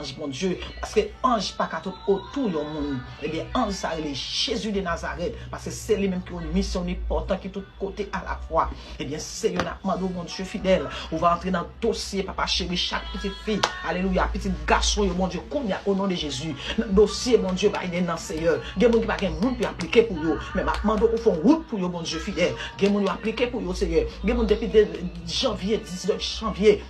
ange, mon Dieu, parce que ange pas qu'à tout autour du monde. Eh bien, ange, ça est Jésus de Nazareth, parce que c'est lui-même qui a une mission importante qui est tout côté à la fois. Eh bien, Seigneur, n'a demandé, mon Dieu fidèle, on va entrer dans le dossier, papa chéri, chaque petite fille, alléluia, petit garçon, mon Dieu, qu'on y a au nom de Jésus. Dossier, mon Dieu, Biden, dans Seigneur. Il y a des gens qui pas appliquer pour eux, mais maintenant, on fait route pour eux, mon Dieu fidèle. Il y a des gens qui appliquer pour eux, Seigneur. Il y a des gens depuis janvier, 19 janvier.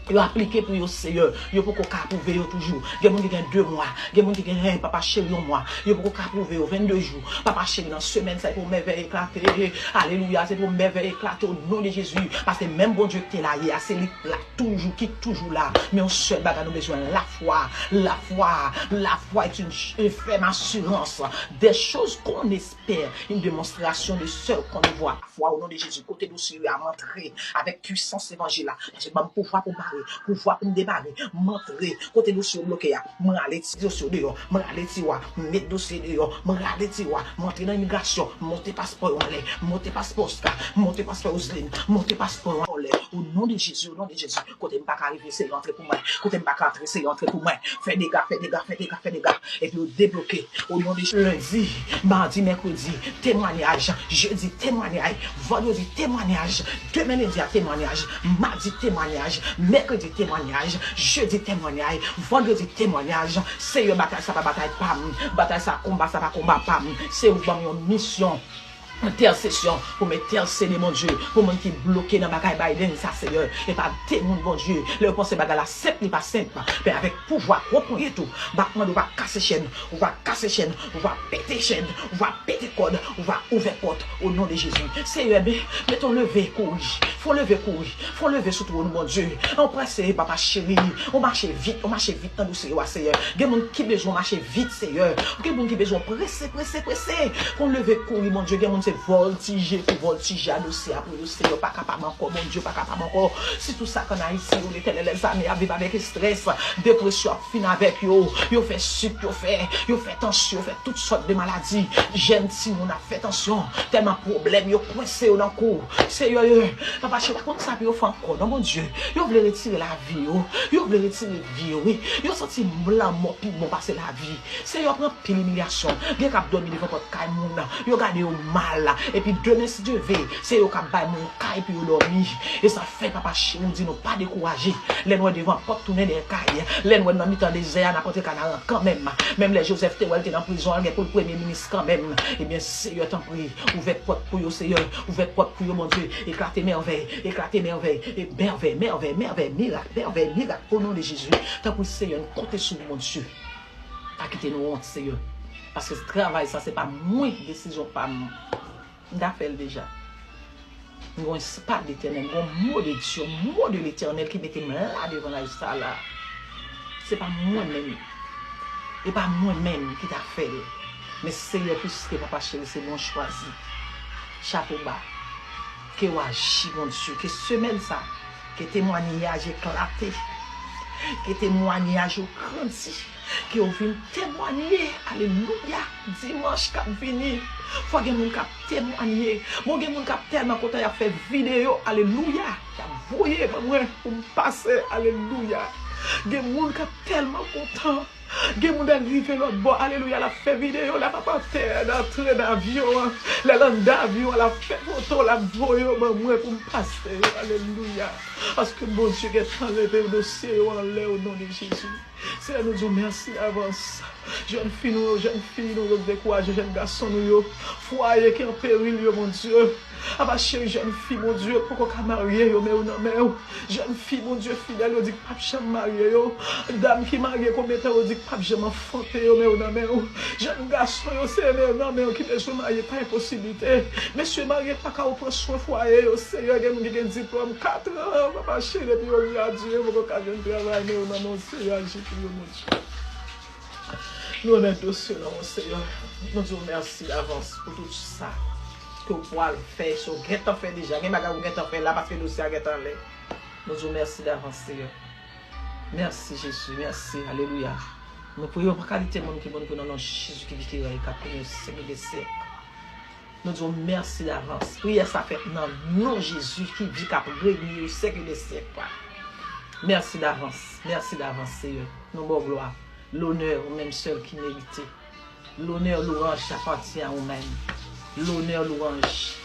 Yo appliqué pour yo Seigneur, yo pour qu'on approuver yo toujours. Gen moun qui gen 2 mois, gen moun qui gen papa chéri 1 mois, yo pour qu'on approuver yo 22 jours. Papa chéri dans semaine ça pour merveille éclater. Alléluia, c'est pour merveille éclater au nom de Jésus parce que même bon Dieu qui est là, il c'est là toujours qui toujours là. Mais on seul bagage nous besoin la foi. La foi est une ferme assurance des choses qu'on espère, une démonstration de ce qu'on voit. La foi au nom de Jésus côté dossier à montrer avec puissance évangile là. Parce que bon pouvoir pour pouvoir me débarrer, montrer, côté dossier bloqué, m'aller dossier dehors, m'aller tiwa, mettre dossier dehors, m'aller tiwa, monter dans l'immigration, monter passeport en l'air, monter passeport Oscar, monter passeport Ousline, monter passeport en l'air, au nom de Jésus, côté m'pas arriver, c'est rentrer pour moi, côté m'pas rentrer, c'est rentrer pour moi, fais des gars, et puis débloquer, au nom de Jésus, lundi, mardi, mercredi, témoignage, jeudi, témoignage, vendredi, témoignage, demain lundi, témoignage, mardi, témoignage, mercredi témoignage, jeudi témoignage, vendredi témoignage, c'est une bataille, ça va bataille, pam, bataille, ça combat, ça va combat, pam, c'est une mission. Intercession pour m'intercéder mon Dieu pour mon qui bloqué dans bagaille Biden ça Seigneur et pas témoin mon Dieu le penser bagaille la simple pas simple mais avec pouvoir reprendre tout battement on va casser chaîne on va péter chaîne on va péter code on va ouvrir porte au nom de Jésus Seigneur mettons lever courir faut lever surtout mon Dieu on presse papa chéri on marche vite dans dossier Seigneur gen moun qui besoin marcher vite Seigneur gen moun qui besoin presser qu'on lever courir mon Dieu gen moun c'est voltiger à dossier après le Seigneur pas capable encore mon Dieu pas capable encore si tout ça qu'on a ici on était les années à vivre avec stress dépression fin avec yo fait sucre yo fait tension fait toutes sortes de maladies jeune si on a fait tension tellement problème yo coincé dans cour Seigneur papa je sais pas comment ça peut faire encore non mon Dieu yo veut retirer la vie yo veut retirer vie oui yo senti blanc mort puis bon passer la vie Seigneur prend pile humiliation gen cap dormir devant votre caille moun yo garder au mal et puis demain si Dieu veut c'est au cap bail mon caille puis au dormir et ça fait papa chez nous dit non pas décourager les noirs devant porte tourner des cailles les noirs dans mi-temps désert n'importe canard quand même les Joseph Tewel était dans prison pour le premier ministre quand même et bien Seigneur t'en prie ouvert porte pour yo Seigneur ouvert porte pour yo mon Dieu éclater merveille et merveille miracle au nom de Jésus t'en prie Seigneur comptez sur mon Dieu pas quitter nous honte Seigneur parce que ce travail ça c'est pas moi décision pas d'affaire déjà nous avons pas d'éternel un mot de Dieu mot de l'éternel qui mettait là devant la salle là c'est pas moi-même et pas moi-même qui t'a fait mais Seigneur puisque papa chéri c'est mon choisi chapeau bas que agit mon Dieu que semaine ça que témoignage éclaté que témoignage grandi qui ont vu témoigner alléluia dimanche cap venir faut que moun cap témoigner mon gen moun cap tellement content a fait vidéo alléluia a voyé moi pour passer alléluia gen moun cap tellement content gen moun arrivé l'autre bord alléluia la fait vidéo la papa terre d'entrer d'avion la lande d'avion la fait photo la voyé moi pour passer alléluia parce que mon Dieu est enlevé le dossier en l'air au nom de Jésus c'est nous disons merci d'avance jeune fille nous découragés jeune garçon nous foyer qui en péril mon Dieu ah chérie jeune fille mon Dieu pourquoi qu'à marier yo mais non mais jeune fille mon Dieu fidèle on dit pas jamais marier yo dame qui mariée combien de temps on dit pas jamais enfanter yo mais non mais jeune garçon yo c'est mais non mais qui besoin marier pas impossibilité monsieur marié pas qu'à prendre soin foyer yo Seigneur qui gen diplôme 4 ans papa chérie puis on a Dieu pourquoi qu'à jeune travail mais non non Seigneur j'ai prié mon Dieu nous mettons sur mon Seigneur nous disons merci d'avance pour tout ça que vous pouvez faire sur Gretan fait déjà. Vous avez fait là parce que nous sommes Gretan là. Nous vous merci d'avancer. Merci Jésus, merci, alléluia. Nous prions pour qualité monde qui est bon pour nous, Jésus qui vit et qui nous Seigneur des siècles. Nous disons merci d'avance. Prière ça fait dans nom Jésus qui vit qui régler au siècle des siècles. Merci d'avance, Seigneur. Nous bon gloire. L'honneur, au même seul qui mérite. L'honneur, louange, appartient à vous-même. L'honneur, louange.